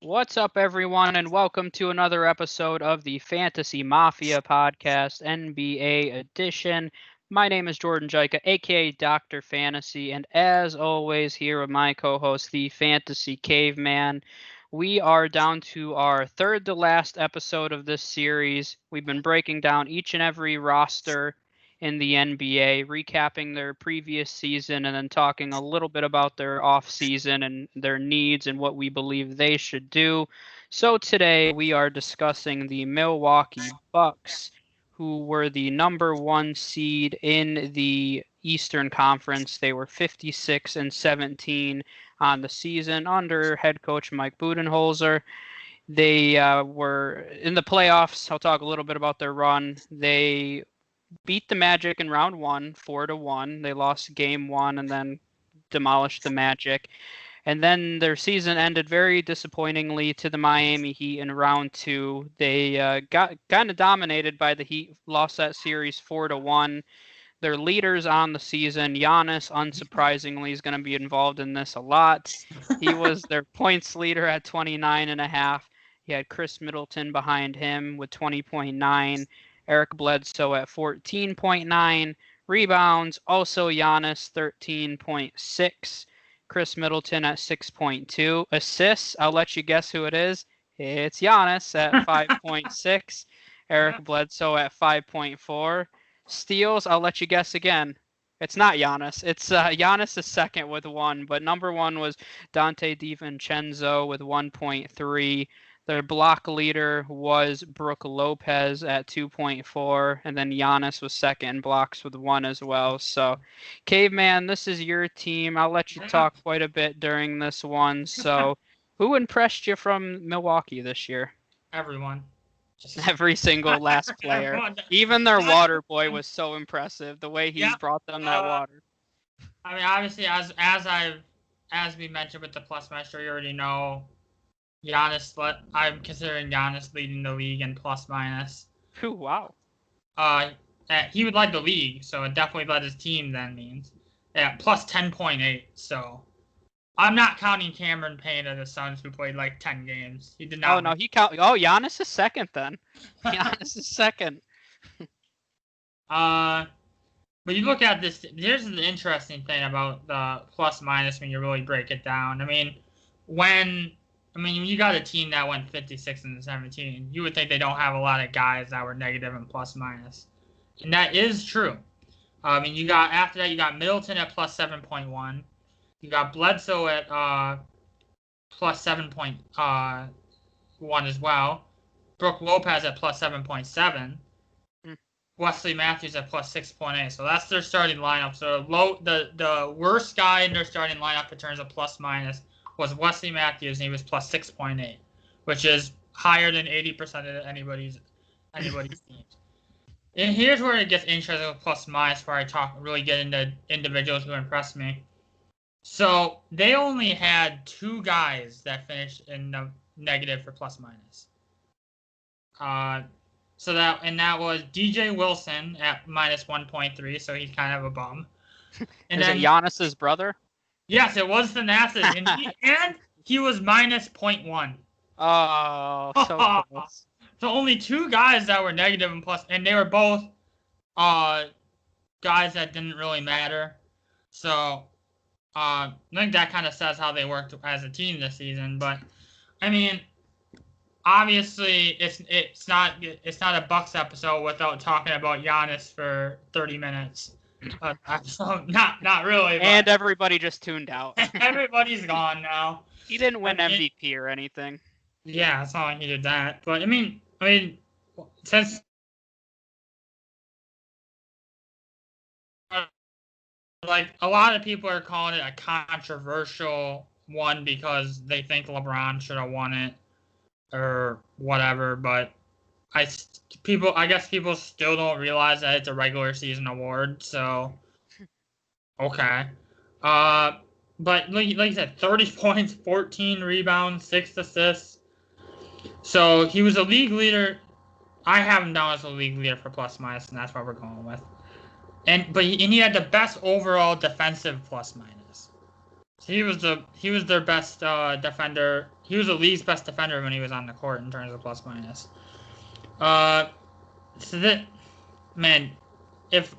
What's up, everyone, and welcome to another episode of the Fantasy Mafia Podcast, NBA Edition. My name is Jordan Jica, aka Dr. Fantasy, and as always, here with my co host, the Fantasy Caveman. We are down to our third to last episode of this series. We've been breaking down each and every roster in the NBA, recapping their previous season, and then talking a little bit about their off season and their needs and what we believe they should do. So today we are discussing the Milwaukee Bucks, who were the number one seed in the Eastern Conference. They were 56-17 on the season under head coach Mike Budenholzer. They were in the playoffs. I'll talk a little bit about their run. They beat the Magic in round one, 4-1. They lost game one and then demolished the Magic. And then their season ended very disappointingly to the Miami Heat in round two. They got kind of dominated by the Heat, lost that series 4-1. Their leaders on the season, Giannis, unsurprisingly, is going to be involved in this a lot. He was their points leader at 29.5. He had Chris Middleton behind him with 20.9. Eric Bledsoe at 14.9. Rebounds, also Giannis, 13.6. Chris Middleton at 6.2. Assists, I'll let you guess who it is. It's Giannis at 5.6. Eric Bledsoe at 5.4. Steals, I'll let you guess again. It's not Giannis. It's Giannis is second with 1, but number 1 was Dante DiVincenzo with 1.3. Their block leader was Brook Lopez at 2.4, and then Giannis was second in blocks with 1 as well. So, Caveman, this is your team. I'll let you talk quite a bit during this one. So, who impressed you from Milwaukee this year? Everyone. Every single last player. Even their water boy was so impressive. The way he brought them that water. I mean, obviously, as we mentioned with the plus master, you already know Giannis. I'm considering Giannis leading the league in plus minus. Ooh, wow. He would lead the league, so it definitely led his team. Then means plus 10.8. So. I'm not counting Cameron Payne of the Suns, who played like 10 games. He did not. Oh, no, he count. Oh, Giannis is second then. Giannis is second. But you look at this. Here's the interesting thing about the plus minus when you really break it down. I mean, when you got a team that went 56-17, you would think they don't have a lot of guys that were negative and plus minus, and that is true. After that you got Middleton at plus 7.1. You got Bledsoe at plus 7.1 as well. Brook Lopez at plus 7.7. Wesley Matthews at plus 6.8. So that's their starting lineup. So the worst guy in their starting lineup in terms of plus minus was Wesley Matthews, and he was plus 6.8, which is higher than 80% of anybody's teams. And here's where it gets interesting with plus minus, where I really get into individuals who impressed me. So they only had 2 guys that finished in the negative for plus minus. That was DJ Wilson at minus 1.3, so he's kind of a bum. And then Giannis's brother? Yes, it was Thanasis, and he was minus 0.1. Oh, so close. So only 2 guys that were negative and plus, and they were both guys that didn't really matter. So I think that kind of says how they worked as a team this season. But I mean, obviously, it's not a Bucks episode without talking about Giannis for 30 minutes. So not really. But and everybody just tuned out. Everybody's gone now. He didn't win MVP or anything. Yeah, it's not like he did that. But I mean, since. Like, a lot of people are calling it a controversial one because they think LeBron should have won it or whatever, but I guess people still don't realize that it's a regular season award, so okay. But like you said, 30 points, 14 rebounds, 6 assists. So he was a league leader. I have him down as a league leader for plus minus, and that's what we're going with. And he had the best overall defensive plus minus. So he was their best defender. He was the league's best defender when he was on the court in terms of plus minus. So that, man, if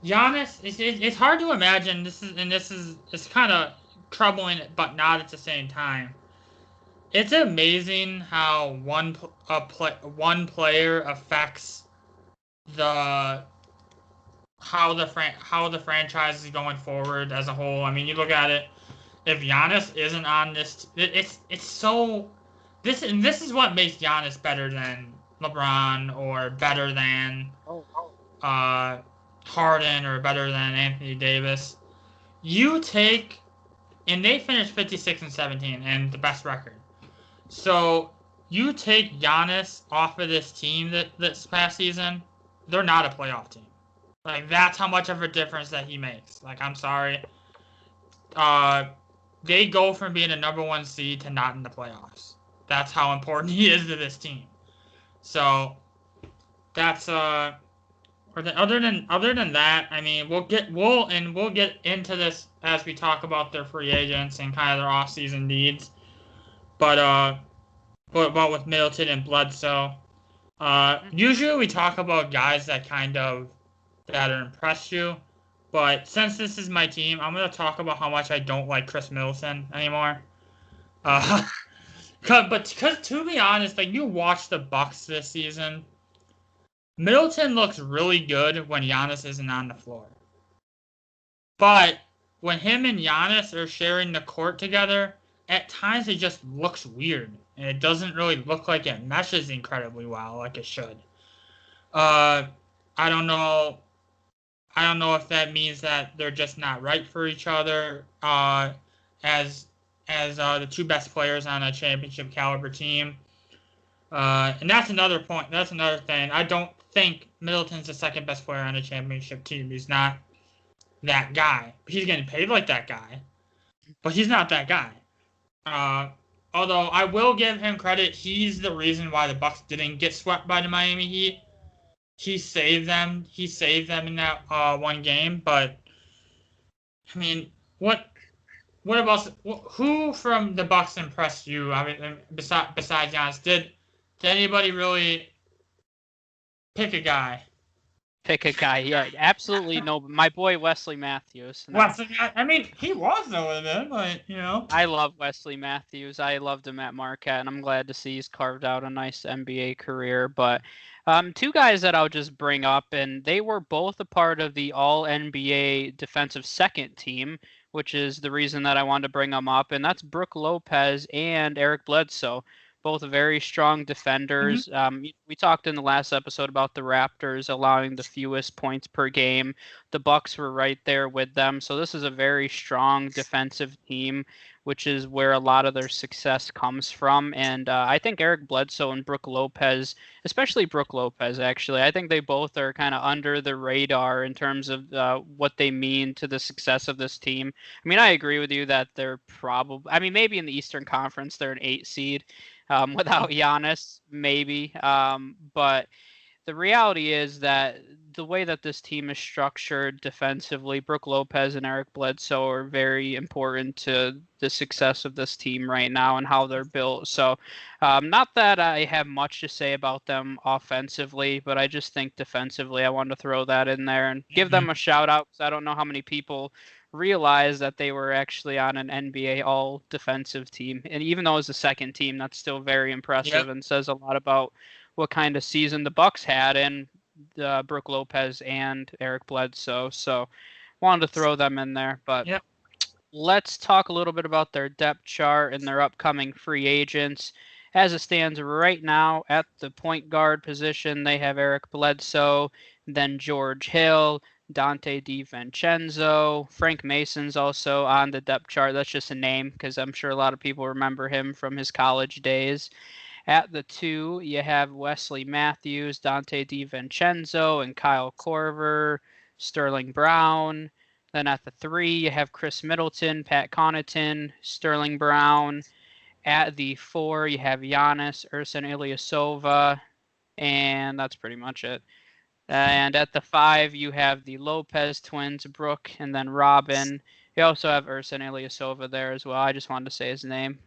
Giannis, it's hard to imagine. It's kind of troubling, but not at the same time. It's amazing how one player affects the how the franchise is going forward as a whole. I mean, you look at it. If Giannis isn't on this, it's so. This is what makes Giannis better than LeBron or better than Harden or better than Anthony Davis. You take, and they finished 56-17 and the best record. So you take Giannis off of this team this past season, they're not a playoff team. Like, that's how much of a difference that he makes. Like, I'm sorry. They go from being a number 1 seed to not in the playoffs. That's how important he is to this team. So that's other than that, I mean, we'll get into this as we talk about their free agents and kind of their off-season needs. But with Middleton and Bledsoe, usually we talk about guys that are impressed you. But since this is my team, I'm going to talk about how much I don't like Chris Middleton anymore. Because to be honest, like, you watch the Bucks this season, Middleton looks really good when Giannis isn't on the floor. But when him and Giannis are sharing the court together, at times it just looks weird. And it doesn't really look like it meshes incredibly well like it should. I don't know if that means that they're just not right for each other as the two best players on a championship caliber team. And that's another point. That's another thing. I don't think Middleton's the second best player on a championship team. He's not that guy. He's getting paid like that guy, but he's not that guy. Although I will give him credit, he's the reason why the Bucks didn't get swept by the Miami Heat. He saved them. He saved them in that one game. But I mean, what about who from the Bucks impressed you? I mean, besides Giannis, did anybody really pick a guy? Yeah, absolutely no. My boy Wesley Matthews. I mean, he was though, but you know. I love Wesley Matthews. I loved him at Marquette, and I'm glad to see he's carved out a nice NBA career. But two guys that I'll just bring up, and they were both a part of the All-NBA defensive second team, which is the reason that I wanted to bring them up, and that's Brook Lopez and Eric Bledsoe. Both very strong defenders. Mm-hmm. We talked in the last episode about the Raptors allowing the fewest points per game. The Bucks were right there with them. So this is a very strong defensive team, which is where a lot of their success comes from. And I think Eric Bledsoe and Brook Lopez, especially Brook Lopez, actually, I think they both are kind of under the radar in terms of what they mean to the success of this team. I mean, I agree with you that they're probably, I mean, maybe in the Eastern Conference, they're an 8 seed. Without Giannis, maybe. But the reality is that the way that this team is structured defensively, Brook Lopez and Eric Bledsoe are very important to the success of this team right now and how they're built. So not that I have much to say about them offensively, but I just think defensively I wanted to throw that in there and give them a shout out because I don't know how many people realize that they were actually on an NBA all defensive team. And even though it was a second team, that's still very impressive and says a lot about what kind of season the Bucks had in Brook Lopez and Eric Bledsoe. So wanted to throw them in there. But let's talk a little bit about their depth chart and their upcoming free agents. As it stands right now at the point guard position, they have Eric Bledsoe, then George Hill, Dante DiVincenzo. Frank Mason's also on the depth chart. That's just a name because I'm sure a lot of people remember him from his college days. At the 2, you have Wesley Matthews, Dante DiVincenzo, and Kyle Korver, Sterling Brown. Then at the 3, you have Chris Middleton, Pat Connaughton, Sterling Brown. At the 4, you have Giannis, Ersan Ilyasova, and that's pretty much it. And at the 5, you have the Lopez twins, Brooke and then Robin. We also have Ersan Ilyasova there as well. I just wanted to say his name,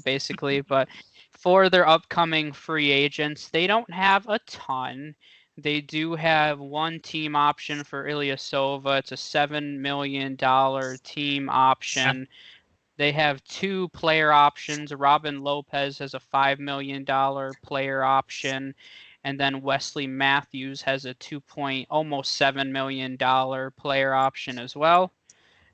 basically. But for their upcoming free agents, they don't have a ton. They do have one team option for Ilyasova. It's a $7 million team option. They have two player options. Robin Lopez has a $5 million player option. And then Wesley Matthews has a almost $7 million player option as well.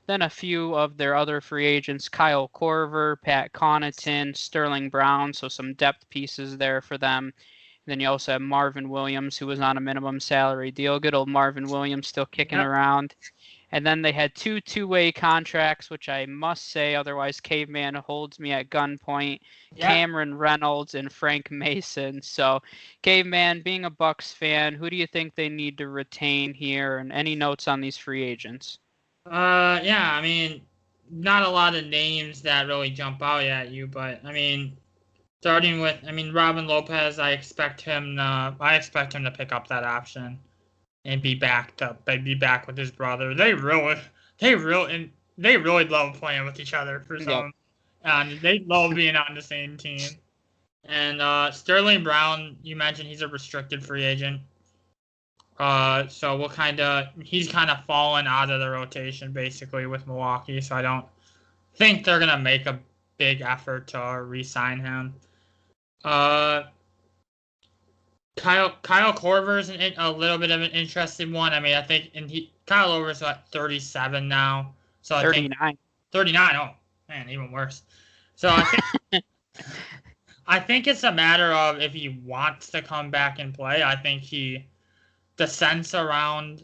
Then a few of their other free agents, Kyle Korver, Pat Connaughton, Sterling Brown, so some depth pieces there for them. And then you also have Marvin Williams, who was on a minimum salary deal. Good old Marvin Williams still kicking around. And then they had two-way contracts, which I must say, otherwise Caveman holds me at gunpoint. Cameron Reynolds and Frank Mason. So, Caveman, being a Bucks fan, who do you think they need to retain here? And any notes on these free agents? Yeah, I mean, not a lot of names that really jump out at you, but I mean, starting with, Robin Lopez, I expect him to pick up that option and be back with his brother. They really love playing with each other for some, and they love being on the same team. And Sterling Brown, you mentioned he's a restricted free agent. So he's kind of fallen out of the rotation basically with Milwaukee. So I don't think they're gonna make a big effort to re-sign him. Kyle Korver is a little bit of an interesting one. I mean, I think, Kyle Korver's at 37 now. So 39. 39. Oh man, even worse. So I think it's a matter of if he wants to come back and play. I think the sense among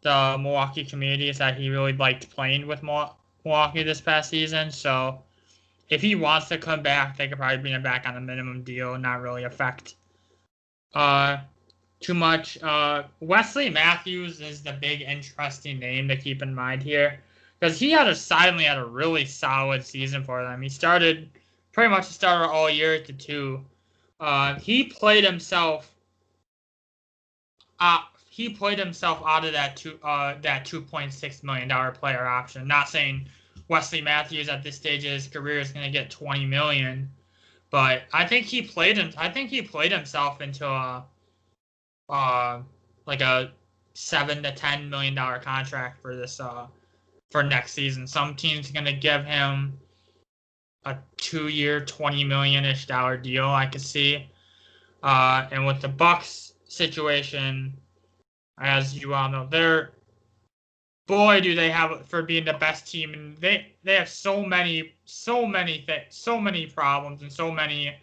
the Milwaukee community is that he really liked playing with Milwaukee this past season. So if he wants to come back, they could probably bring him back on a minimum deal and not really affect too much. Wesley Matthews is the big interesting name to keep in mind here, because he silently had a really solid season for them. He started pretty much the starter all year at the 2. He played himself out of that $2.6 million player option. Not saying Wesley Matthews at this stage of his career is going to get $20 million, but I think he played himself into a $7 to $10 million contract for this for next season. Some teams are going to give him a 2-year, $20 million-ish deal, I could see. And with the Bucks situation, as you all know, do they have for being the best team, and they have so many problems and so many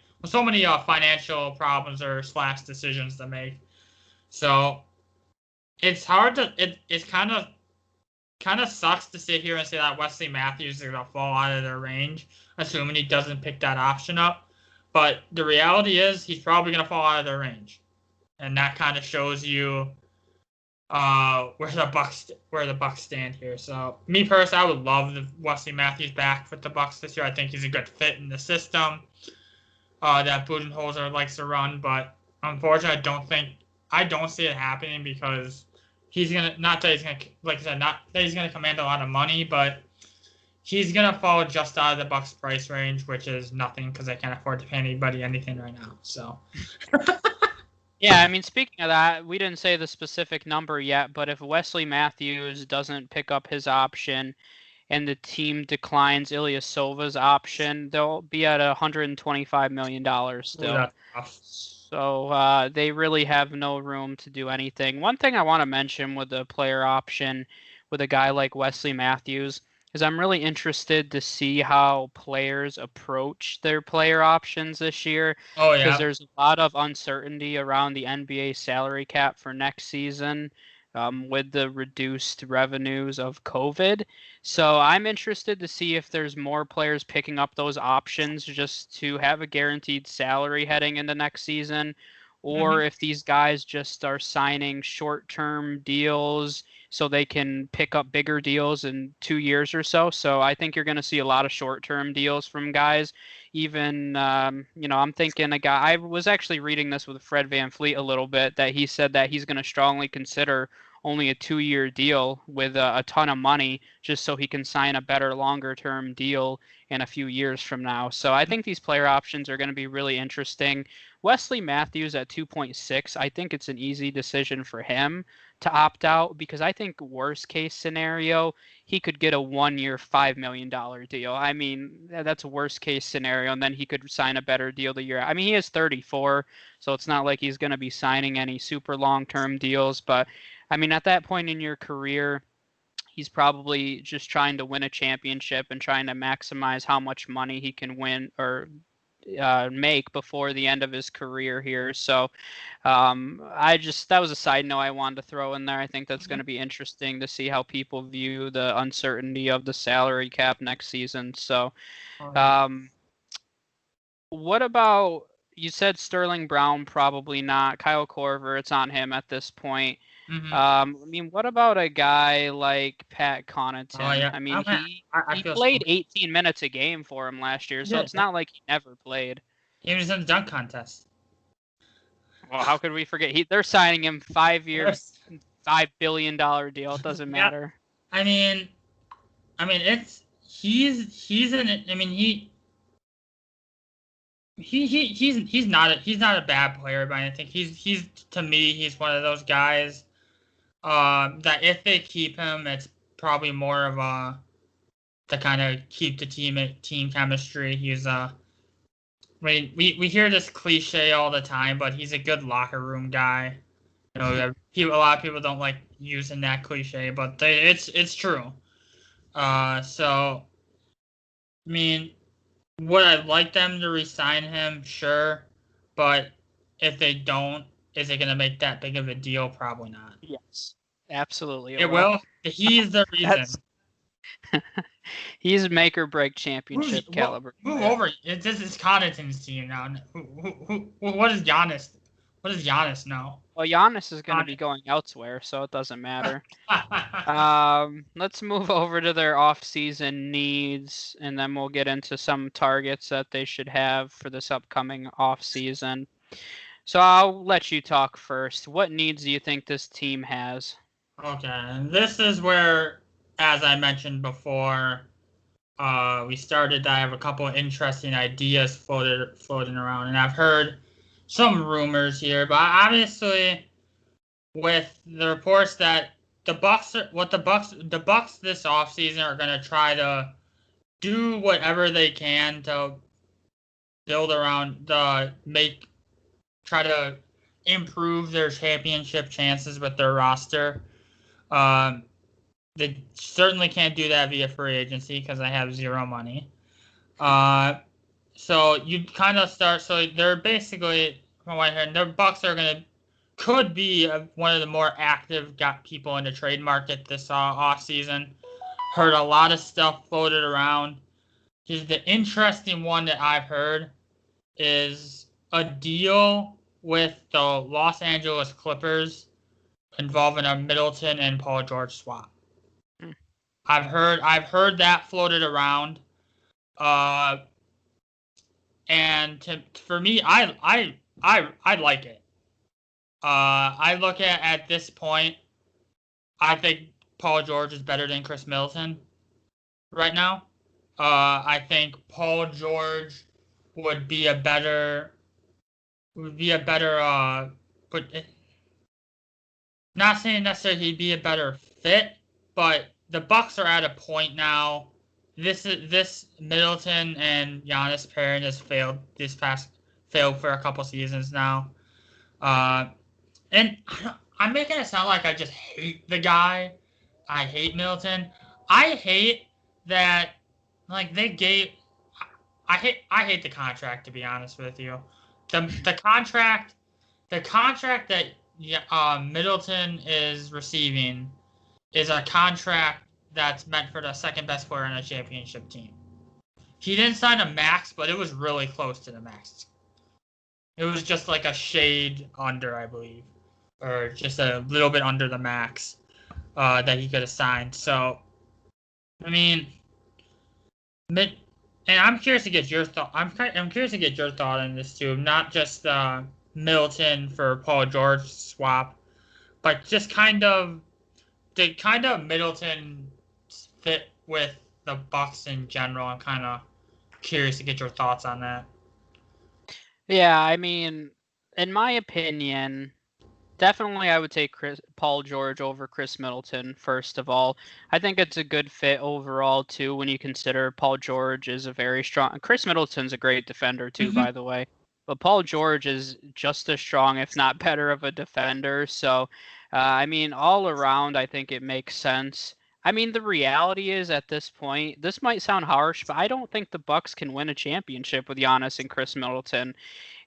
financial problems or / decisions to make. So it's hard to it's kind of sucks to sit here and say that Wesley Matthews is gonna fall out of their range, assuming he doesn't pick that option up. But the reality is he's probably gonna fall out of their range. And that kind of shows you where the Bucks stand here. So me personally, I would love Wesley Matthews back with the Bucks this year. I think he's a good fit in the system that Budenholzer likes to run. But unfortunately, I don't see it happening, because he's gonna command a lot of money, but he's gonna fall just out of the Bucks price range, which is nothing because they can't afford to pay anybody anything right now. So. Yeah, I mean, speaking of that, we didn't say the specific number yet, but if Wesley Matthews doesn't pick up his option and the team declines Ilyasova's option, they'll be at $125 million still. So they really have no room to do anything. One thing I want to mention with the player option with a guy like Wesley Matthews is I'm really interested to see how players approach their player options this year. Oh, yeah. Because there's a lot of uncertainty around the NBA salary cap for next season with the reduced revenues of COVID. So I'm interested to see if there's more players picking up those options just to have a guaranteed salary heading into next season, or if these guys just are signing short-term deals so they can pick up bigger deals in 2 years or so. So I think you're going to see a lot of short-term deals from guys. Even, I'm thinking a guy, I was actually reading this with Fred VanVleet a little bit, that he said that he's going to strongly consider only a 2-year deal with a ton of money just so he can sign a better longer-term deal in a few years from now. So I think these player options are going to be really interesting. Wesley Matthews at 2.6, I think it's an easy decision for him to opt out because I think worst case scenario, he could get a 1-year, $5 million deal. I mean, that's a worst case scenario, and then he could sign a better deal the year. I mean, he is 34, so it's not like he's going to be signing any super long-term deals, but I mean, at that point in your career, he's probably just trying to win a championship and trying to maximize how much money he can win or make before the end of his career here. So that was a side note I wanted to throw in there. I think that's going to be interesting to see how people view the uncertainty of the salary cap next season. So, what about, you said Sterling Brown, probably not. Kyle Korver, it's on him at this point. I mean, what about a guy like Pat Connaughton? Oh, yeah. I mean, he feel played 18 minutes a game for him last year, so it's not like he never played. He was in the dunk contest. Well, how could we forget? They're signing him 5 years, $5 billion deal. It doesn't matter. I mean, he's not a bad player, but I think he's to me, he's one of those guys that if they keep him, it's probably more of a to kind of keep the team chemistry. He's we hear this cliche all the time, but he's a good locker room guy. You know, a lot of people don't like using that cliche, but it's true. So, I mean, would I like them to re-sign him? Sure, but if they don't, is it going to make that big of a deal? Probably not. Yes, absolutely. It will. He's the reason. He's make or break championship caliber. Move over. This is Connaughton's team now. What does Giannis know? Well, Giannis is going to be going elsewhere, so it doesn't matter. Let's move over to their off-season needs, and then we'll get into some targets that they should have for this upcoming off-season. So I'll let you talk first. What needs do you think this team has? Okay, and this is where, as I mentioned before, we started. I have a couple of interesting ideas floating around, and I've heard some rumors here, but obviously, with the reports that the Bucks this offseason are going to try to do whatever they can to build around try to improve their championship chances with their roster. They certainly can't do that via free agency because they have zero money. So you kind of start. So they're basically, from what I heard, the Bucks could be one of the more active people in the trade market this off season. Heard a lot of stuff floated around. Just the interesting one that I've heard is a deal with the Los Angeles Clippers involving a Middleton and Paul George swap. I've heard that floated around, and for me, I like it. I look at this point, I think Paul George is better than Chris Middleton right now. I think Paul George would be a better, but not saying necessarily he'd be a better fit, but the Bucks are at a point now. This Middleton and Giannis pairing has failed for a couple seasons now. And I'm making it sound like I just hate the guy. I hate Middleton. I hate that, like, they gave. I hate the contract, to be honest with you. The contract that Middleton is receiving is a contract that's meant for the second best player on a championship team. He didn't sign a max, but it was really close to the max. It was just like a shade under, I believe, or just a little bit under the max that he could have signed. So, I mean, and I'm curious to get your thought. I'm curious to get your thought on this too, not just Middleton for Paul George swap, but just kind of did kind of Middleton fit with the Bucks in general? I'm kind of curious to get your thoughts on that. Yeah, I mean, in my opinion, definitely I would take Paul George over Chris Middleton, first of all. I think it's a good fit overall, too, when you consider Paul George is a very strong... Chris Middleton's a great defender, too, by the way. But Paul George is just as strong, if not better, of a defender. So, I mean, all around, I think it makes sense. I mean, the reality is at this point, this might sound harsh, but I don't think the Bucks can win a championship with Giannis and Chris Middleton.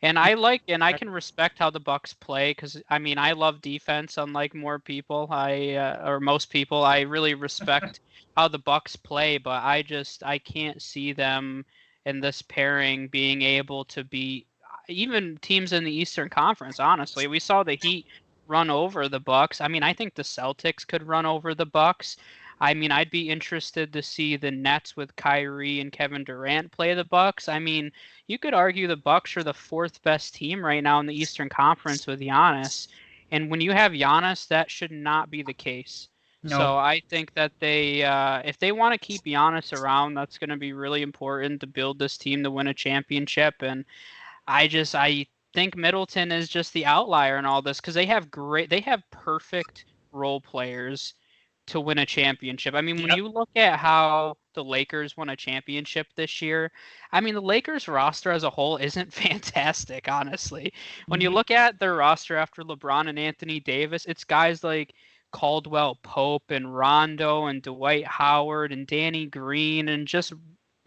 And I can respect how the Bucks play because I mean I love defense unlike more people or most people. I really respect how the Bucks play, but I can't see them in this pairing being able to beat even teams in the Eastern Conference. Honestly, we saw the Heat run over the Bucks. I mean, I think the Celtics could run over the Bucks. I mean, I'd be interested to see the Nets with Kyrie and Kevin Durant play the Bucks. I mean, you could argue the Bucks are the fourth best team right now in the Eastern Conference with Giannis. And when you have Giannis, that should not be the case. No. So I think that if they want to keep Giannis around, that's going to be really important to build this team to win a championship. And I think Middleton is just the outlier in all this because they have perfect role players to win a championship. I mean, when you look at how the Lakers won a championship this year, I mean, the Lakers roster as a whole isn't fantastic, honestly. When you look at their roster after LeBron and Anthony Davis, it's guys like Caldwell Pope and Rondo and Dwight Howard and Danny Green and just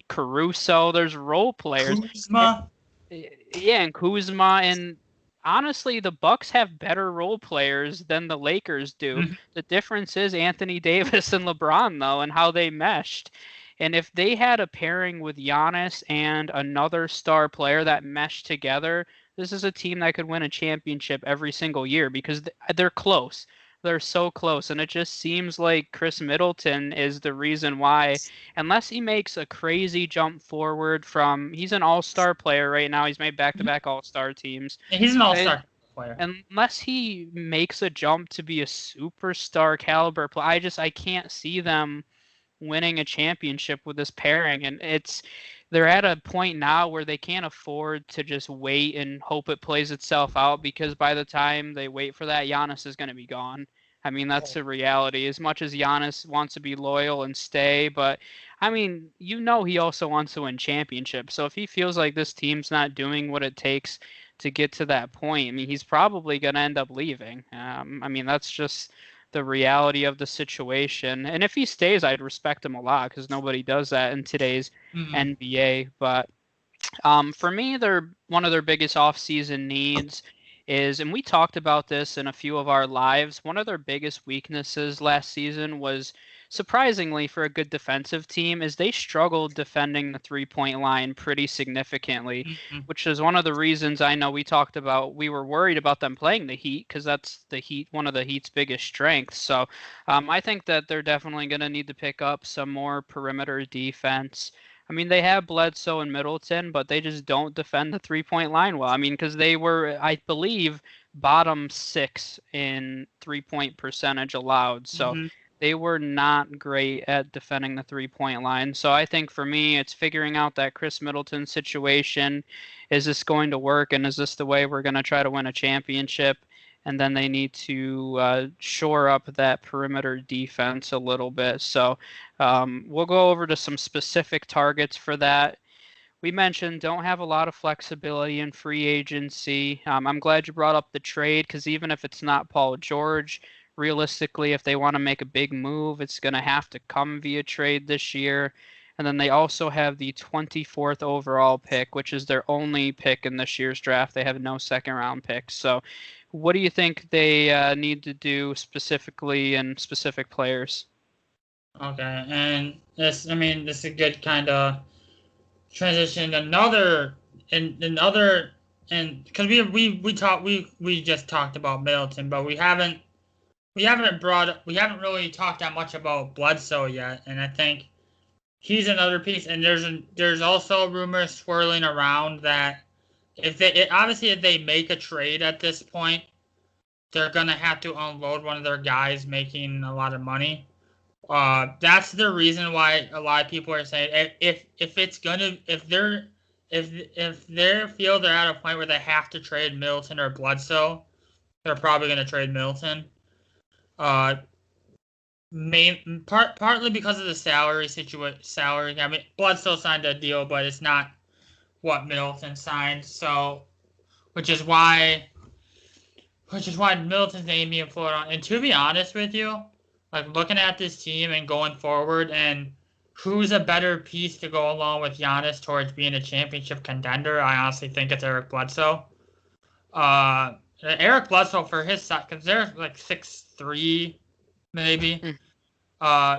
Caruso. There's role players. Kuzma. Yeah, and Kuzma, and honestly, the Bucks have better role players than the Lakers do. The difference is Anthony Davis and LeBron, though, and how they meshed. And if they had a pairing with Giannis and another star player that meshed together, this is a team that could win a championship every single year because they're close. They're so close, and it just seems like Chris Middleton is the reason why, unless he makes a crazy jump forward he's an all-star player right now. He's made back-to-back all-star teams. Yeah, he's an all-star player. Unless he makes a jump to be a superstar caliber player, I can't see them winning a championship with this pairing, and they're at a point now where they can't afford to just wait and hope it plays itself out because by the time they wait for that, Giannis is going to be gone. I mean, that's the reality. As much as Giannis wants to be loyal and stay, but I mean, he also wants to win championships. So if he feels like this team's not doing what it takes to get to that point, I mean, he's probably going to end up leaving. I mean, that's just the reality of the situation. And if he stays, I'd respect him a lot because nobody does that in today's NBA. But for me, one of their biggest offseason needs is, and we talked about this in a few of our lives, one of their biggest weaknesses last season was, surprisingly for a good defensive team, is they struggled defending the three-point line pretty significantly, which is one of the reasons I know we were worried about them playing the Heat because that's one of the Heat's biggest strengths. So I think that they're definitely going to need to pick up some more perimeter defense. I mean, they have Bledsoe and Middleton, but they just don't defend the three-point line well. I mean, because they were, I believe, bottom 6 in three-point percentage allowed. So they were not great at defending the three-point line. So I think for me, it's figuring out that Chris Middleton situation. Is this going to work, and is this the way we're going to try to win a championship? And then they need to shore up that perimeter defense a little bit. So we'll go over to some specific targets for that. We mentioned don't have a lot of flexibility in free agency. I'm glad you brought up the trade because even if it's not Paul George, realistically, if they want to make a big move, it's going to have to come via trade this year. And then they also have the 24th overall pick, which is their only pick in this year's draft. They have no second-round picks. So what do you think they need to do specifically in specific players? Okay, and this is a good kind of transition. And because we just talked about Middleton, but we haven't really talked that much about Bledsoe yet, and I think he's another piece. And there's also rumors swirling around that if they make a trade at this point, they're going to have to unload one of their guys making a lot of money. That's the reason why a lot of people are saying if they feel they're at a point where they have to trade Middleton or Bledsoe, they're probably going to trade Middleton. Partly because of the salary situation. I mean, Bledsoe signed a deal, but it's not what Middleton signed. So, which is why Middleton's name being floated on. And to be honest with you, like looking at this team and going forward, and who's a better piece to go along with Giannis towards being a championship contender, I honestly think it's Eric Bledsoe. Eric Bledsoe for his side, because they're like 6'3", maybe.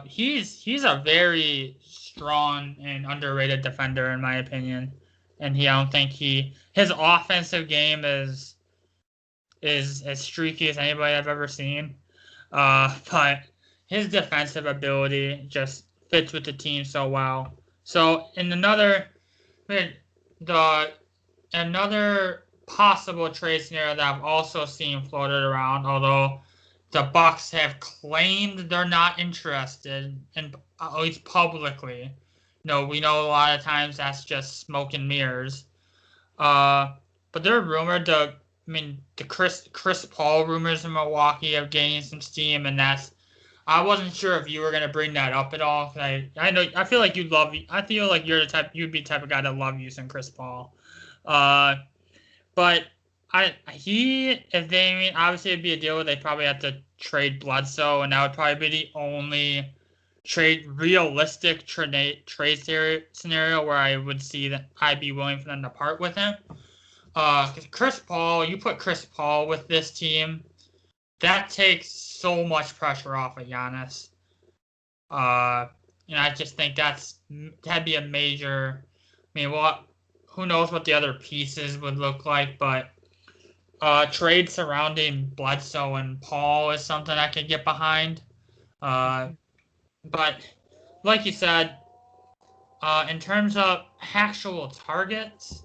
He's a very strong and underrated defender in my opinion, and I don't think his offensive game is as streaky as anybody I've ever seen. But his defensive ability just fits with the team so well. So in another possible trade scenario that I've also seen floated around, although the Bucks have claimed they're not interested, and at least publicly. No, we know a lot of times that's just smoke and mirrors. But they're rumored the Chris Paul rumors in Milwaukee have gained some steam, and I wasn't sure if you were gonna bring that up at all. I feel like you'd be the type of guy to love you some Chris Paul. But obviously it'd be a deal where they probably have to trade Bledsoe, and that would probably be the only realistic trade scenario where I would see that I'd be willing for them to part with him. Because Chris Paul, you put Chris Paul with this team, that takes so much pressure off of Giannis. And I just think that'd be a major. I mean, who knows what the other pieces would look like, but trade surrounding Bledsoe and Paul is something I could get behind. But like you said, in terms of actual targets,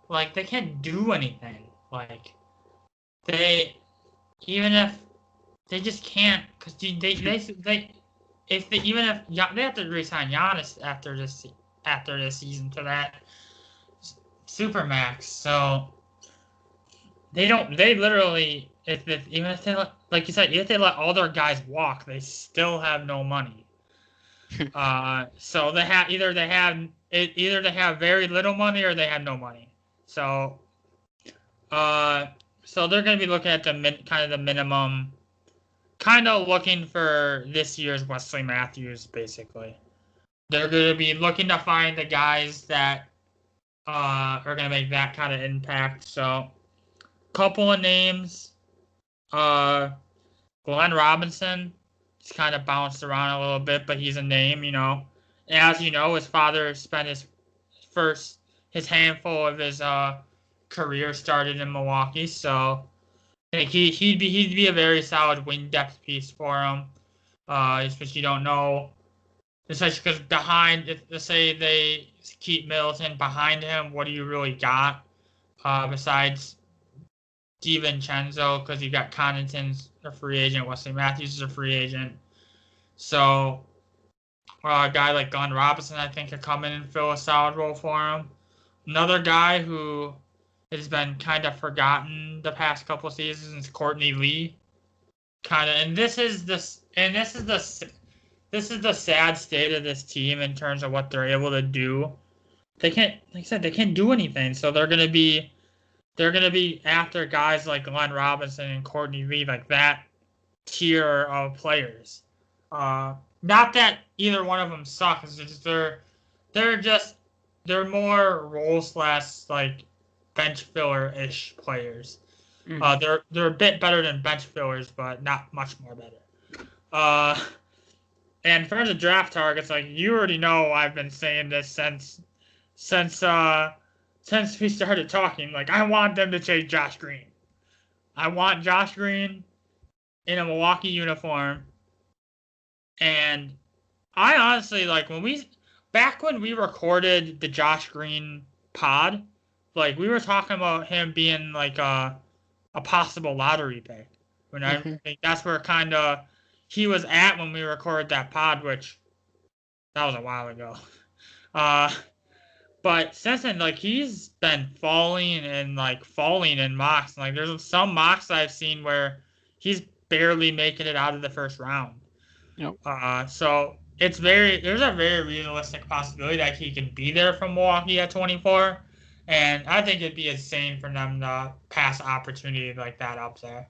like they can't do anything. Like they just can't, because they have to re-sign Giannis after this season to that Supermax. So they literally, if they like you said, if they let all their guys walk, they still have no money. So they have either they have very little money or they have no money. So so they're going to be looking at the minimum, kind of looking for this year's Wesley Matthews, basically. They're going to be looking to find the guys that are going to make that kind of impact. So, couple of names. Glenn Robinson. He's kind of bounced around a little bit, but he's a name, you know. As you know, his father spent his handful of his career started in Milwaukee, so I think he'd be a very solid wing depth piece for him. Especially you don't know, especially because let's say they keep Middleton behind him, what do you really got besides DiVincenzo? Because you got Connaughton's a free agent, Wesley Matthews is a free agent, so a guy like Glenn Robinson I think could come in and fill a solid role for him. Another guy who has been kind of forgotten the past couple of seasons is Courtney Lee. And this is the sad state of this team in terms of what they're able to do. They can't, like I said, they can't do anything. So they're gonna be after guys like Glenn Robinson and Courtney Lee, like that tier of players. Not that either one of them suck. It's just they're more role / like bench filler-ish players. Mm-hmm. They're a bit better than bench fillers, but not much more better. And in terms of draft targets, like you already know, I've been saying this since we started talking. Like I want them to chase Josh Green. I want Josh Green in a Milwaukee uniform. And I honestly, like when we recorded the Josh Green pod, like we were talking about him being like a possible lottery pick. When I think that's where kind of he was at when we recorded that pod, which that was a while ago. But since then, like, he's been falling in mocks. Like, there's some mocks I've seen where he's barely making it out of the first round. Yep. So there's a very realistic possibility that he can be there from Milwaukee at 24. And I think it'd be insane for them to pass opportunity like that up there.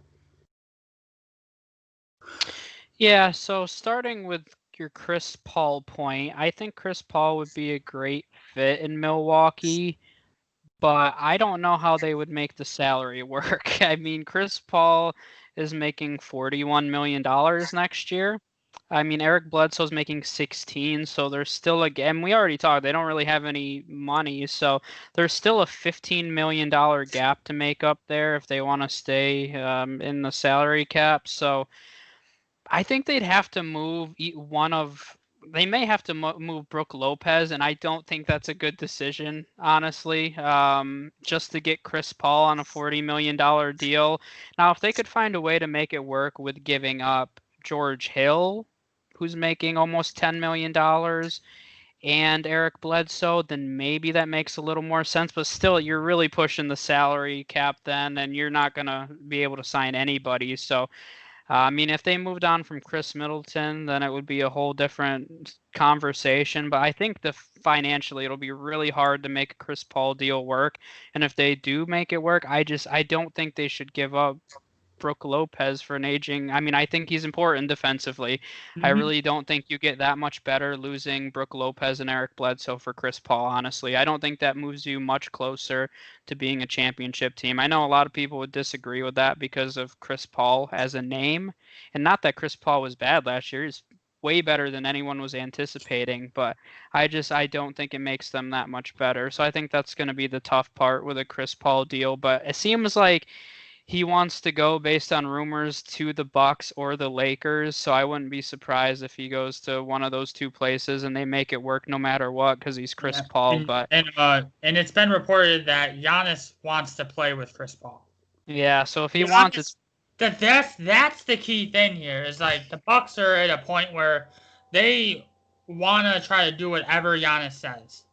Yeah, so starting with your Chris Paul point, I think Chris Paul would be a great fit in Milwaukee, but I don't know how they would make the salary work. I mean, Chris Paul is making $41 million next year. I mean, Eric Bledsoe's making 16, so there's still and we already talked, they don't really have any money, so there's still a $15 million gap to make up there if they want to stay in the salary cap. So I think they'd have to move they may have to move Brook Lopez, and I don't think that's a good decision, honestly, just to get Chris Paul on a $40 million deal. Now, if they could find a way to make it work with giving up George Hill, who's making almost $10 million, and Eric Bledsoe, then maybe that makes a little more sense. But still, you're really pushing the salary cap then, and you're not going to be able to sign anybody. So I mean, if they moved on from Chris Middleton, then it would be a whole different conversation. But I think financially, it'll be really hard to make a Chris Paul deal work. And if they do make it work, I don't think they should give up Brook Lopez for an aging. I mean, I think he's important defensively. I really don't think you get that much better losing Brook Lopez and Eric Bledsoe for Chris Paul, honestly. I don't think that moves you much closer to being a championship team. I know a lot of people would disagree with that because of Chris Paul as a name. And not that Chris Paul was bad last year. He's way better than anyone was anticipating, but I don't think it makes them that much better. So I think that's going to be the tough part with a Chris Paul deal. But it seems like he wants to go based on rumors to the Bucks or the Lakers, so I wouldn't be surprised if he goes to one of those two places and they make it work no matter what because he's Chris Paul. And it's been reported that Giannis wants to play with Chris Paul. Yeah, so if he wants it, that's the key thing here. Is like the Bucks are at a point where they want to try to do whatever Giannis says,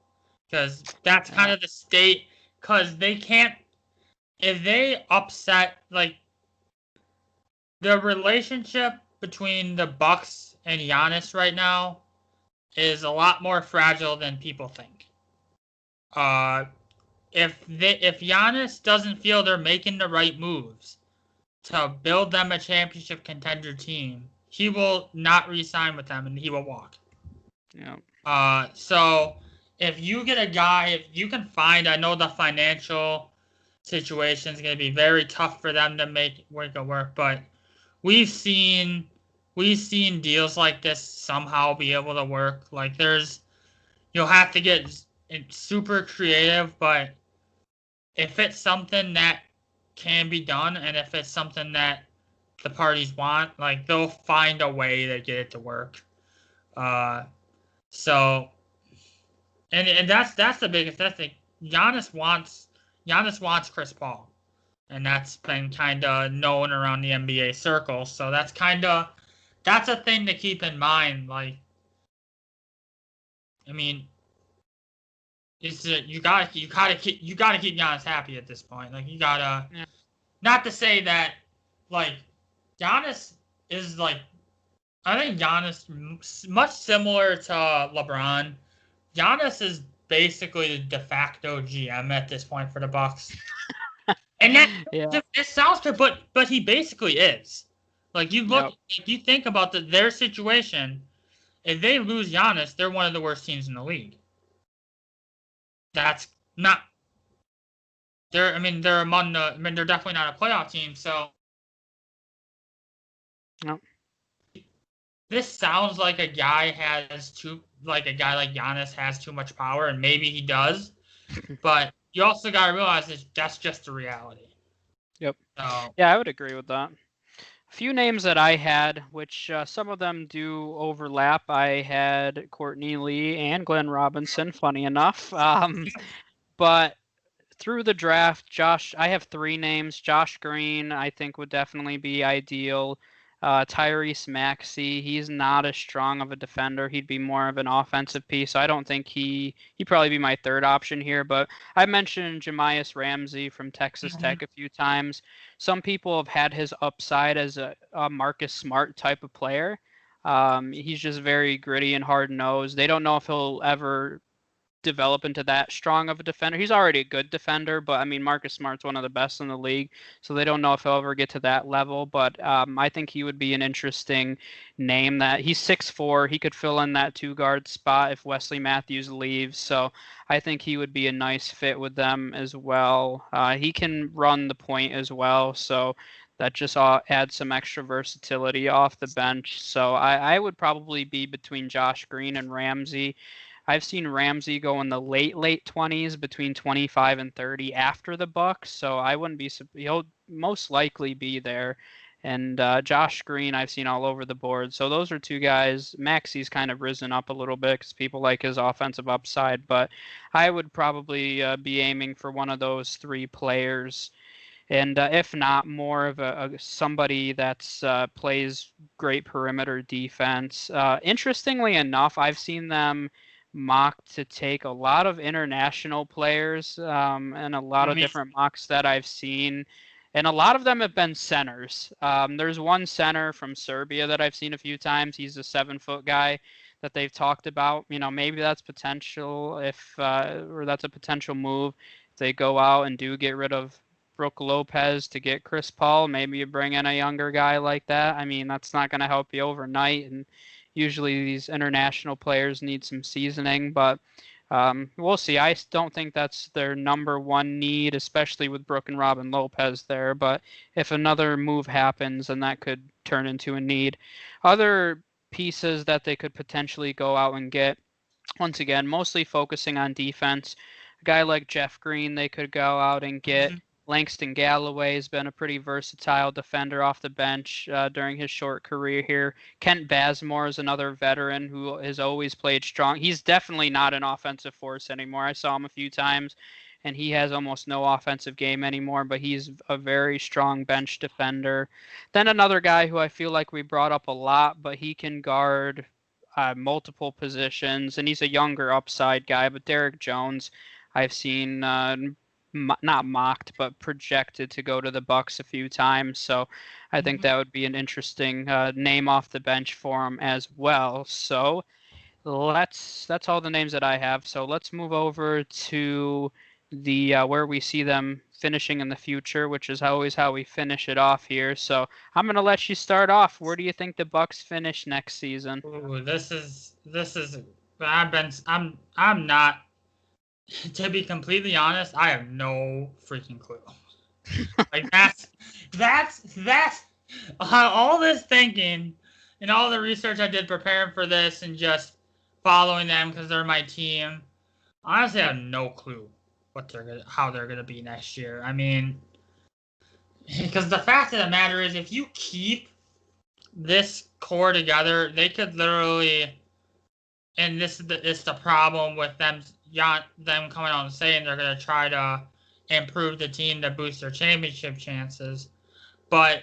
because that's kind of the state. Because they can't. If they upset, like, the relationship between the Bucks and Giannis right now is a lot more fragile than people think. If Giannis doesn't feel they're making the right moves to build them a championship contender team, he will not re-sign with them and he will walk. Yeah. So if you get a guy, if you can find, I know the financial situation is going to be very tough for them to make it work, but we've seen deals like this somehow be able to work. Like, you'll have to get super creative, but if it's something that can be done and if it's something that the parties want, like, they'll find a way to get it to work. So and that's the biggest thing. Giannis wants Chris Paul, and that's been kind of known around the NBA circles. So that's a thing to keep in mind. Like, I mean, you gotta keep Giannis happy at this point. Like, you gotta, not to say that, like, Giannis is like, I think Giannis, much similar to LeBron, Giannis is basically the de facto GM at this point for the Bucks. And that it sounds good, but he basically is. Like, you look, you think about their situation. If they lose Giannis, they're one of the worst teams in the league. That's not. They're definitely not a playoff team. So. No. This sounds like a guy like Giannis has too much power, and maybe he does. But you also got to realize that's just the reality. Yep. So, yeah, I would agree with that. A few names that I had, which some of them do overlap. I had Courtney Lee and Glenn Robinson, funny enough. But through the draft, I have 3 names. Josh Green, I think, would definitely be ideal. Tyrese Maxey, he's not as strong of a defender. He'd be more of an offensive piece. So I don't think he'd probably be my third option here. But I mentioned Jemias Ramsey from Texas Tech a few times. Some people have had his upside as a Marcus Smart type of player. He's just very gritty and hard-nosed. They don't know if he'll ever develop into that strong of a defender. He's already a good defender, but I mean Marcus Smart's one of the best in the league, so they don't know if he'll ever get to that level. But I think he would be an interesting name. That he's 6'4", he could fill in that 2-guard spot if Wesley Matthews leaves. So I think he would be a nice fit with them as well. He can run the point as well, so that just adds some extra versatility off the bench. So I would probably be between Josh Green and Ramsey. I've seen Ramsey go in the late 20s, between 25 and 30 after the Bucks, so I wouldn't be. He'll most likely be there. And Josh Green, I've seen all over the board. So those are 2 guys. Maxey's kind of risen up a little bit because people like his offensive upside, but I would probably be aiming for one of those 3 players. And if not, more of somebody that's plays great perimeter defense. Interestingly enough, I've seen them mocked to take a lot of international players, and a lot of different mocks that I've seen. And a lot of them have been centers. There's one center from Serbia that I've seen a few times. He's a 7-foot guy that they've talked about. Maybe that's potential or that's a potential move. If they go out and do get rid of Brook Lopez to get Chris Paul, maybe you bring in a younger guy like that. I mean, that's not going to help you overnight, and usually these international players need some seasoning, but we'll see. I don't think that's their number 1 need, especially with Brook and Robin Lopez there, but if another move happens, then that could turn into a need. Other pieces that they could potentially go out and get, once again, mostly focusing on defense. A guy like Jeff Green, they could go out and get. Langston Galloway has been a pretty versatile defender off the bench during his short career here. Kent Bazemore is another veteran who has always played strong. He's definitely not an offensive force anymore. I saw him a few times, and he has almost no offensive game anymore, but he's a very strong bench defender. Then another guy who I feel like we brought up a lot, but he can guard multiple positions, and he's a younger upside guy, but Derek Jones, I've seen not mocked, but projected to go to the Bucks a few times. So I think that would be an interesting name off the bench for him as well. So that's all the names that I have. So let's move over to the where we see them finishing in the future, which is always how we finish it off here. So I'm gonna let you start off. Where do you think the Bucks finish next season? Ooh, this is. I'm not. To be completely honest, I have no freaking clue. Like that's all this thinking and all the research I did preparing for this and just following them because they're my team. Honestly, I have no clue how they're gonna be next year. I mean, because the fact of the matter is, if you keep this core together, they could literally. And this is the problem with them coming out and saying they're going to try to improve the team to boost their championship chances. But,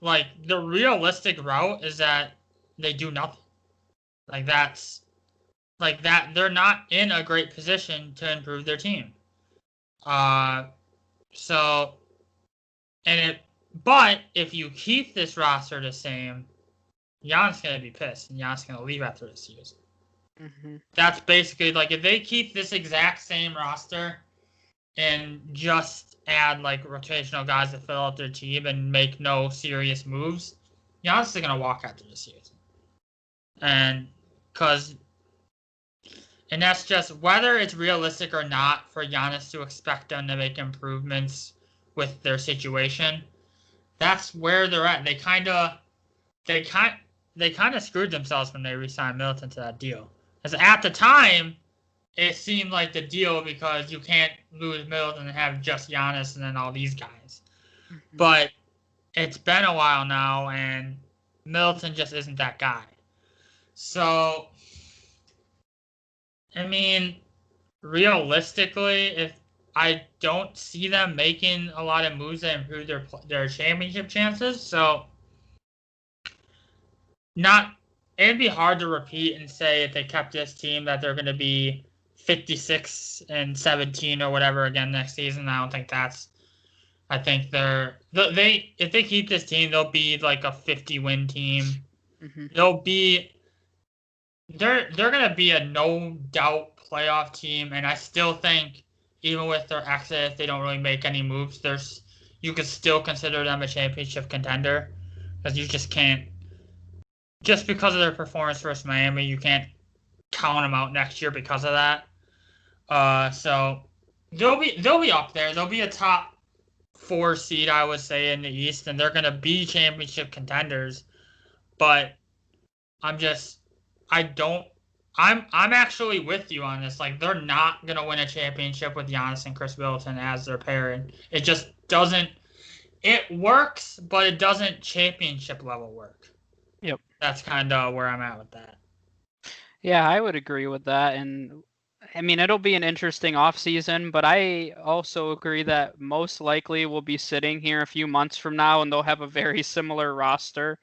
like, the realistic route is that they do nothing. They're not in a great position to improve their team. But if you keep this roster the same, Jan's going to be pissed, and Jan's going to leave after this season. That's basically, like, if they keep this exact same roster and just add, like, rotational guys to fill out their team and make no serious moves, Giannis is going to walk after this season. And that's just, whether it's realistic or not for Giannis to expect them to make improvements with their situation, that's where they're at. They kind of screwed themselves when they re-signed Middleton to that deal. Because at the time, it seemed like the deal because you can't lose Middleton and have just Giannis and then all these guys. But it's been a while now, and Middleton just isn't that guy. So, I mean, realistically, I don't see them making a lot of moves that improve their championship chances. So, it'd be hard to repeat and say if they kept this team that they're going to be 56-17 or whatever again next season. I don't think that's. I think if they keep this team, they'll be like a 50-win team. Mm-hmm. They're going to be a no doubt playoff team, and I still think even with their exit, if they don't really make any moves, you could still consider them a championship contender because you just can't. Just because of their performance versus Miami, you can't count them out next year because of that. So they'll be up there. They'll be a top 4 seed, I would say, in the East, and they're gonna be championship contenders. But I'm actually with you on this. Like, they're not gonna win a championship with Giannis and Chris Middleton as their pairing. It just doesn't. It works, but it doesn't championship level work. Yep. That's kind of where I'm at with that. Yeah, I would agree with that. And I mean, it'll be an interesting offseason, but I also agree that most likely we'll be sitting here a few months from now and they'll have a very similar roster.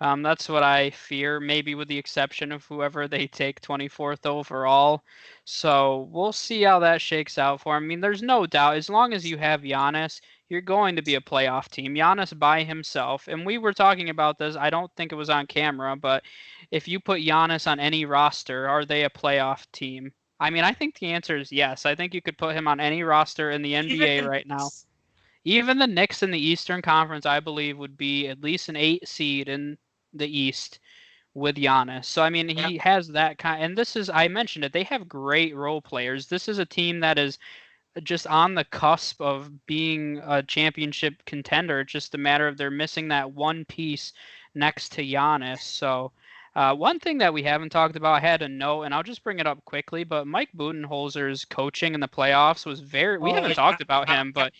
That's what I fear, maybe with the exception of whoever they take 24th overall. So we'll see how that shakes out for him. I mean, there's no doubt, as long as you have Giannis, you're going to be a playoff team. Giannis by himself, and we were talking about this, I don't think it was on camera, but if you put Giannis on any roster, are they a playoff team? I mean, I think the answer is yes. I think you could put him on any roster in the NBA right now. Even the Knicks in the Eastern Conference, I believe, would be at least an 8 seed in the East with Giannis. So, I mean, he has that kind. And this is, I mentioned it, they have great role players. This is a team that is just on the cusp of being a championship contender. It's just a matter of they're missing that one piece next to Giannis. So, one thing that we haven't talked about, I had a note, and I'll just bring it up quickly, but Mike Budenholzer's coaching in the playoffs was we haven't talked about him, but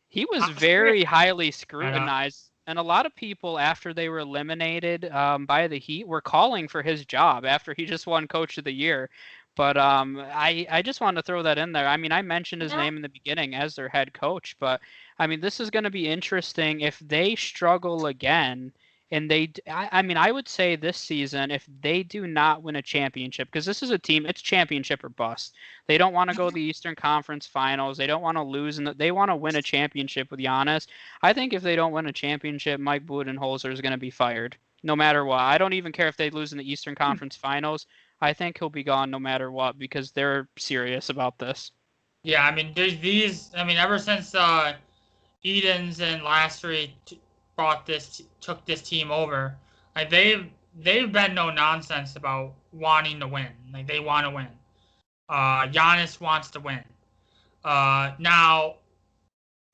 he was very highly scrutinized. And a lot of people, after they were eliminated by the Heat, were calling for his job after he just won Coach of the Year. But I just wanted to throw that in there. I mean, I mentioned his name in the beginning as their head coach, but I mean, this is going to be interesting if they struggle again. And I mean, I would say this season, if they do not win a championship, because this is a team, it's championship or bust. They don't want to go to the Eastern Conference Finals. They don't want to lose, and they want to win a championship with Giannis. I think if they don't win a championship, Mike Budenholzer is going to be fired, no matter what. I don't even care if they lose in the Eastern Conference Finals. I think he'll be gone no matter what because they're serious about this. Yeah, I mean, ever since Edens and Lastry took this team over, like they've been no nonsense about wanting to win. Like, they want to win. Giannis wants to win. Now,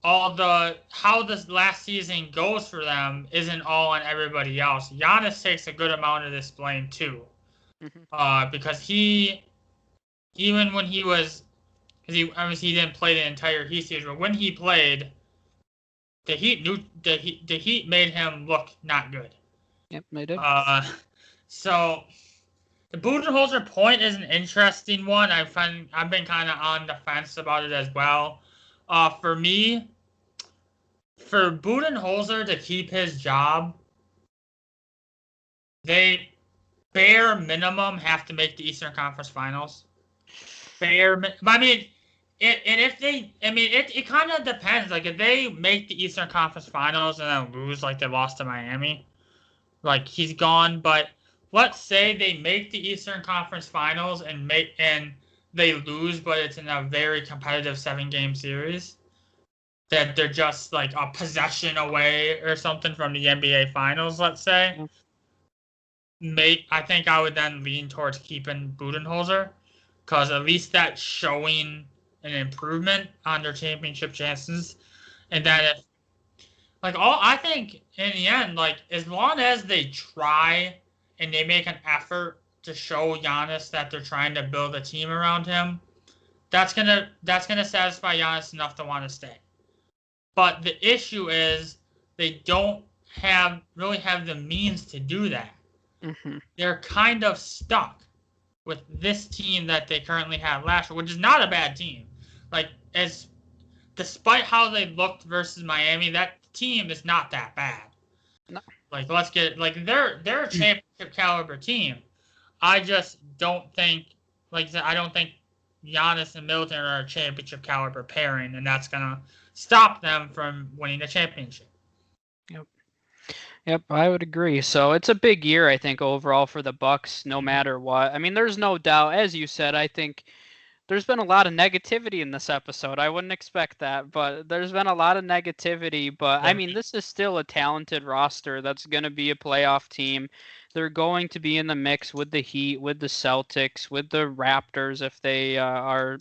how this last season goes for them isn't all on everybody else. Giannis takes a good amount of this blame too. Because even when he was, because he obviously he didn't play the entire Heat series, but when he played, the Heat made him look not good. Yep, they did. So the Budenholzer point is an interesting one. I've been kind of on the fence about it as well. For me, for Budenholzer to keep his job, they bare minimum have to make the Eastern Conference Finals. I mean, it kind of depends. Like, if they make the Eastern Conference Finals and then lose, like they lost to Miami, like, he's gone. But let's say they make the Eastern Conference Finals and they lose, but it's in a very competitive 7-game series. That they're just like a possession away or something from the NBA Finals, let's say. I think I would then lean towards keeping Budenholzer, because at least that's showing an improvement on their championship chances. And then I think in the end, like, as long as they try and they make an effort to show Giannis that they're trying to build a team around him, that's gonna satisfy Giannis enough to want to stay. But the issue is they don't really have the means to do that. They're kind of stuck with this team that they currently have last year, which is not a bad team. Like, as despite how they looked versus Miami, that team is not that bad. No. Like, let's get like they're a championship caliber team. I just don't think, like I said, I don't think Giannis and Middleton are a championship caliber pairing, and that's gonna stop them from winning the championship. Yep, I would agree. So it's a big year, I think, overall for the Bucks, no matter what. I mean, there's no doubt, as you said, I think there's been a lot of negativity in this episode. I wouldn't expect that, but there's been a lot of negativity. But I mean, this is still a talented roster that's going to be a playoff team. They're going to be in the mix with the Heat, with the Celtics, with the Raptors if they are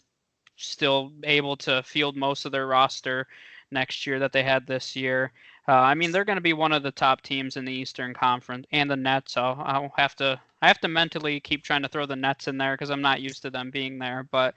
still able to field most of their roster next year that they had this year. I mean, they're going to be one of the top teams in the Eastern Conference, and the Nets. So I have to mentally keep trying to throw the Nets in there because I'm not used to them being there. But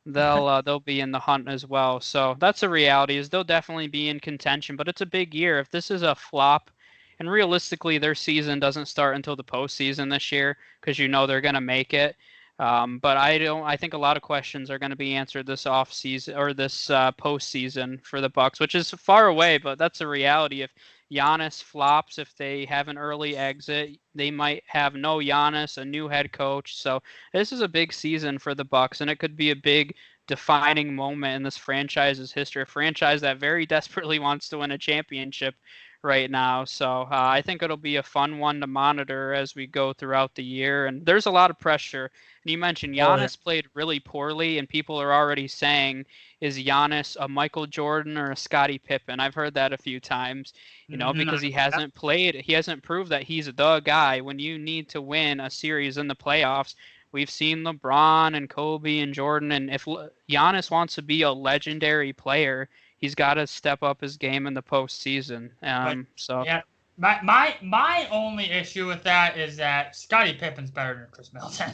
they'll be in the hunt as well. So that's the reality. Is they'll definitely be in contention. But it's a big year. If this is a flop, and realistically their season doesn't start until the postseason this year because they're going to make it. But I think a lot of questions are going to be answered this off season or this postseason for the Bucks, which is far away, but that's a reality. If Giannis flops, if they have an early exit, they might have no Giannis, a new head coach. So this is a big season for the Bucks, and it could be a big defining moment in this franchise's history. A franchise that very desperately wants to win a championship right now. So I think it'll be a fun one to monitor as we go throughout the year. And there's a lot of pressure. And you mentioned Giannis played really poorly, and people are already saying, is Giannis a Michael Jordan or a Scottie Pippen? I've heard that a few times, because he hasn't proved that he's the guy when you need to win a series in the playoffs. We've seen LeBron and Kobe and Jordan, and if Giannis wants to be a legendary player, he's got to step up his game in the postseason. Yeah, my only issue with that is that Scottie Pippen's better than Chris Middleton.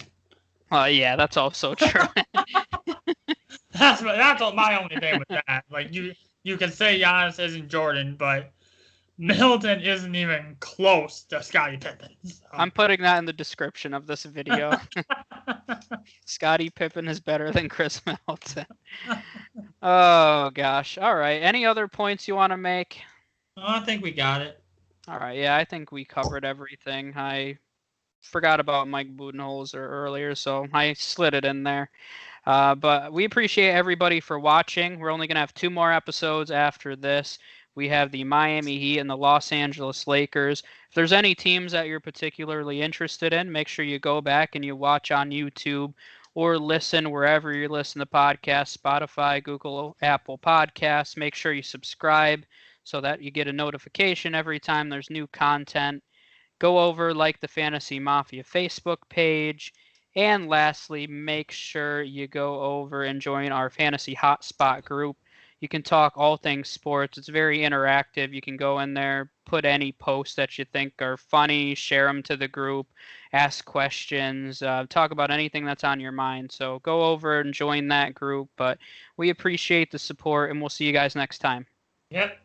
Yeah, that's also true. that's my only thing with that. Like you can say Giannis isn't Jordan, but Middleton isn't even close to Scottie Pippen. So. I'm putting that in the description of this video. Scottie Pippen is better than Chris Middleton. Oh, gosh. All right. Any other points you want to make? I think we got it. All right. Yeah, I think we covered everything. I forgot about Mike Budenholzer earlier, so I slid it in there. But we appreciate everybody for watching. We're only going to have 2 more episodes after this. We have the Miami Heat and the Los Angeles Lakers. If there's any teams that you're particularly interested in, make sure you go back and you watch on YouTube or listen wherever you listen to podcasts, Spotify, Google, Apple Podcasts. Make sure you subscribe so that you get a notification every time there's new content. Go over, like the Fantasy Mafia Facebook page. And lastly, make sure you go over and join our Fantasy Hotspot group. You can talk all things sports. It's very interactive. You can go in there, put any posts that you think are funny, share them to the group, ask questions, talk about anything that's on your mind. So go over and join that group. But we appreciate the support, and we'll see you guys next time. Yep.